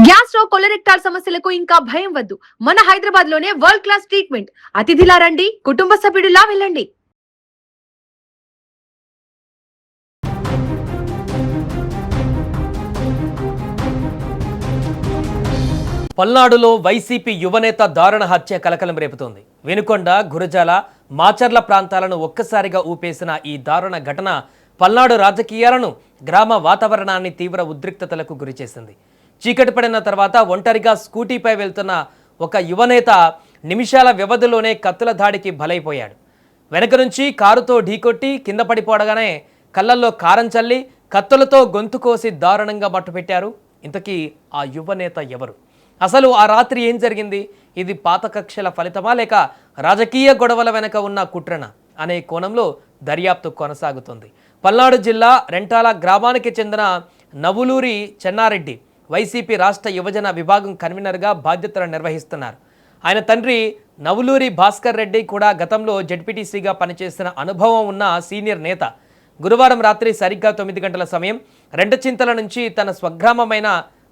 Gastro కొలరెక్టాల్ సమస్యలకు ఇంకా భయం వద్దు. మన హైదరాబాద్ లోనే వరల్డ్ క్లాస్ ట్రీట్మెంట్. అతిథిలా రండి, కుటుంబ సభ్యుడిలా వెళ్ళండి. పల్నాడులో వైసీపీ యువనేత దారుణ హత్య కలకలం రేపుతోంది. వెనుకొండ, గురజాల, మాచర్ల ప్రాంతాలను ఒక్కసారిగా ఊపేసిన ఈ దారుణ ఘటన పల్నాడు రాజకీయాలను, గ్రామ వాతావరణాన్ని తీవ్ర ఉద్రిక్తతలకు గురిచేసింది. చీకటి పడిన తర్వాత ఒంటరిగా స్కూటీపై వెళ్తున్న ఒక యువనేత నిమిషాల వ్యవధిలోనే కత్తుల దాడికి బలైపోయాడు. వెనక నుంచి కారుతో ఢీకొట్టి కింద పడిపోవడగానే కళ్ళల్లో కారం చల్లి కత్తులతో గొంతు కోసి దారుణంగా మట్టుపెట్టారు. ఇంతకీ ఆ యువనేత ఎవరు? అసలు ఆ రాత్రి ఏం జరిగింది? ఇది పాత కక్షల ఫలితమా లేక రాజకీయ గొడవల వెనక ఉన్న కుట్రన అనే కోణంలో దర్యాప్తు కొనసాగుతుంది. పల్నాడు జిల్లా రెంటాల గ్రామానికి చెందిన నవులూరి చెన్నారెడ్డి వైసీపీ రాష్ట్ర యువజన విభాగం కన్వీనర్గా బాధ్యతలు నిర్వహిస్తున్నారు. ఆయన తండ్రి నవులూరి భాస్కర్ రెడ్డి కూడా గతంలో జెడ్పీటీసీగా పనిచేసిన అనుభవం ఉన్న సీనియర్ నేత. గురువారం రాత్రి సరిగ్గా 9 గంటల సమయం రెంటచింతల నుంచి తన స్వగ్రామమైన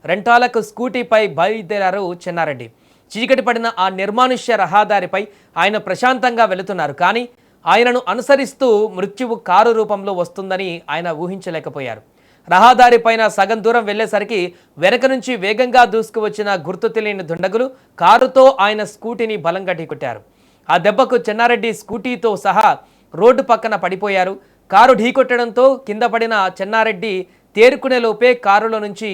రెంటాలకు స్కూటీపై బయలుదేరారు చెన్నారెడ్డి. చీకటి పడిన ఆ నిర్మానుష్య రహదారిపై ఆయన ప్రశాంతంగా వెళుతున్నారు. కానీ ఆయనను అనుసరిస్తూ మృత్యువు కారు రూపంలో వస్తుందని ఆయన ఊహించలేకపోయారు. రహదారి పైన సగం దూరం వెళ్లేసరికి వెనక నుంచి వేగంగా దూసుకువచ్చిన గుర్తు తెలియని దుండగులు కారుతో ఆయన స్కూటీని బలంగా ఢీకొట్టారు. ఆ దెబ్బకు చెన్నారెడ్డి స్కూటీతో సహా రోడ్డు పక్కన పడిపోయారు. కారు ఢీకొట్టడంతో కింద పడిన చెన్నారెడ్డి తేరుకునే లోపే కారులో నుంచి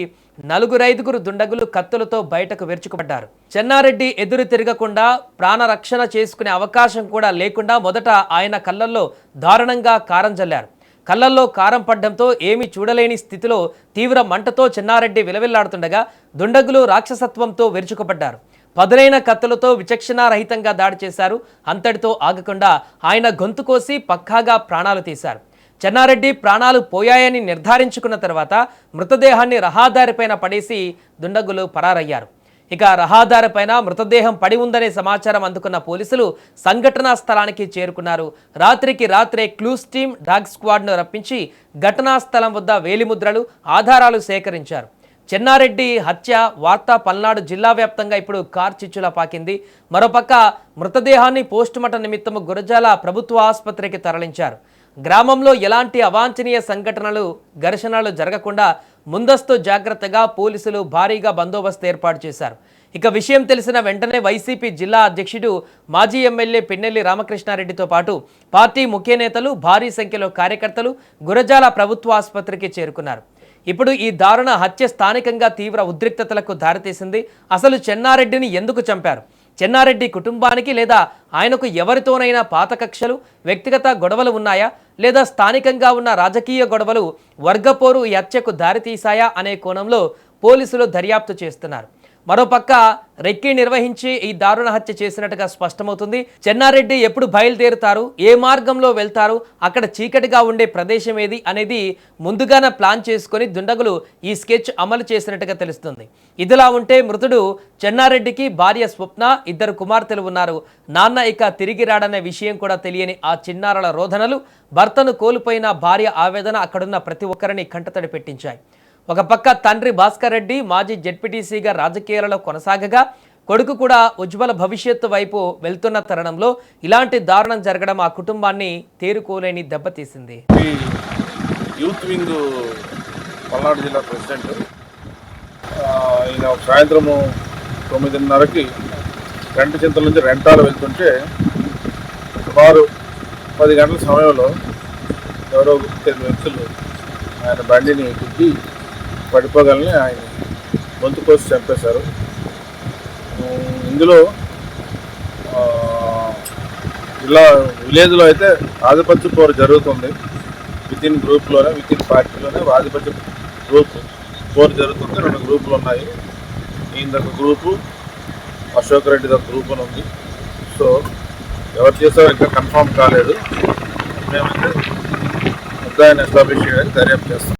4-5 దుండగులు కత్తులతో బయటకు విరుచుకుపడ్డారు. చెన్నారెడ్డి ఎదురు తిరగకుండా ప్రాణరక్షణ చేసుకునే అవకాశం కూడా లేకుండా మొదట ఆయన కళ్ళల్లో దారుణంగా కారం జల్లారు. కళ్ళల్లో కారం పడ్డంతో ఏమీ చూడలేని స్థితిలో తీవ్ర మంటతో చెన్నారెడ్డి విలవిల్లాడుతుండగా దుండగులు రాక్షసత్వంతో విరుచుకుపడ్డారు. పదులైన కత్తులతో విచక్షణారహితంగా దాడి చేశారు. అంతటితో ఆగకుండా ఆయన గొంతు కోసి పక్కాగా ప్రాణాలు తీశారు. చెన్నారెడ్డి ప్రాణాలు పోయాయని నిర్ధారించుకున్న తర్వాత మృతదేహాన్ని రహదారిపైన పడేసి దుండగులు పరారయ్యారు. ఇక రహదారిపైన మృతదేహం పడి ఉందనే సమాచారం అందుకున్న పోలీసులు సంఘటనా స్థలానికి చేరుకున్నారు. రాత్రికి రాత్రే క్లూస్ టీమ్, డాగ్ స్క్వాడ్ను రప్పించి ఘటనా స్థలం వద్ద వేలిముద్రలు, ఆధారాలు సేకరించారు. చెన్నారెడ్డి హత్య వార్త పల్నాడు జిల్లా వ్యాప్తంగా ఇప్పుడు కార్చిచ్చులా పాకింది. మరోపక్క మృతదేహాన్ని పోస్టుమార్టం నిమిత్తము గురజాల ప్రభుత్వ ఆసుపత్రికి తరలించారు. గ్రామంలో ఎలాంటి అవాంఛనీయ సంఘటనలు, ఘర్షణలు జరగకుండా ముందస్తు జాగ్రత్తగా పోలీసులు భారీగా బందోబస్తు ఏర్పాటు చేశారు. ఇక విషయం తెలిసిన వెంటనే వైసీపీ జిల్లా అధ్యక్షుడు, మాజీ ఎమ్మెల్యే పిన్నెల్లి రామకృష్ణారెడ్డితో పాటు పార్టీ ముఖ్య నేతలు, భారీ సంఖ్యలో కార్యకర్తలు గురజాల ప్రభుత్వ ఆసుపత్రికి చేరుకున్నారు. ఇప్పుడు ఈ దారుణ హత్య స్థానికంగా తీవ్ర ఉద్రిక్తతలకు దారితీసింది. అసలు చెన్నారెడ్డిని ఎందుకు చంపారు? చెన్నారెడ్డి కుటుంబానికి లేదా ఆయనకు ఎవరితోనైనా పాత కక్షలు, వ్యక్తిగత గొడవలు ఉన్నాయా? లేదా స్థానికంగా ఉన్న రాజకీయ గొడవలు, వర్గపోరు ఈ హత్యకు దారితీశాయా అనే కోణంలో పోలీసులు దర్యాప్తు చేస్తున్నారు. మరోపక్క రెక్కి నిర్వహించి ఈ దారుణ హత్య చేసినట్టుగా స్పష్టమవుతుంది. చెన్నారెడ్డి ఎప్పుడు బయలుదేరుతారు, ఏ మార్గంలో వెళ్తారు, అక్కడ చీకటిగా ఉండే ప్రదేశం ఏది అనేది ముందుగానే ప్లాన్ చేసుకుని దుండగులు ఈ స్కెచ్ అమలు చేసినట్టుగా తెలుస్తుంది. ఇదిలా ఉంటే మృతుడు చెన్నారెడ్డికి భార్య స్వప్న, 2 కుమార్తెలు ఉన్నారు. నాన్న ఇక తిరిగి రాడనే విషయం కూడా తెలియని ఆ చిన్నారుల రోదనలు, భర్తను కోల్పోయిన భార్య ఆవేదన అక్కడున్న ప్రతి ఒక్కరిని కంటతడి పెట్టించాయి. ఒక పక్క తండ్రి భాస్కర్ రెడ్డి మాజీ జెడ్పీటీసీగా రాజకీయాలలో కొనసాగగా కొడుకు కూడా ఉజ్వల భవిష్యత్తు వైపు వెళ్తున్న తరుణంలో ఇలాంటి దారుణం జరగడం ఆ కుటుంబాన్ని తేరుకోలేని దెబ్బతీసింది. యూత్ వింగ్ పల్నాడు జిల్లా ప్రెసిడెంట్ ఈయన సాయంత్రము 9:30కి రెంటచింతల నుంచి రెంటాలు వెళ్తుంటే సుమారు 10 గంటల సమయంలో ఎవరో 10 వ్యక్తులు ఆయన బండిని గుద్ది పడిపోగలని ఆయన గొంతు కోసి చంపేశారు. ఇందులో ఇలా విలేజ్లో అయితే ఆధిపత్య పోరు జరుగుతుంది. వితిన్ గ్రూప్లోనే, వితిన్ పార్టీలోనే ఆధిపత్య పోరు జరుగుతుంది. 2 గ్రూపులు ఉన్నాయి. ఈయనదొక గ్రూపు, అశోక్ రెడ్డిది ఒక గ్రూప్ అని ఉంది. సో ఎవరు చేస్తారో ఇంకా కన్ఫర్మ్ కాలేదు. మేమైతే ముద్దాయిని ఎస్టాబ్లిష్ చేయడానికి దర్యాప్తు చేస్తాం.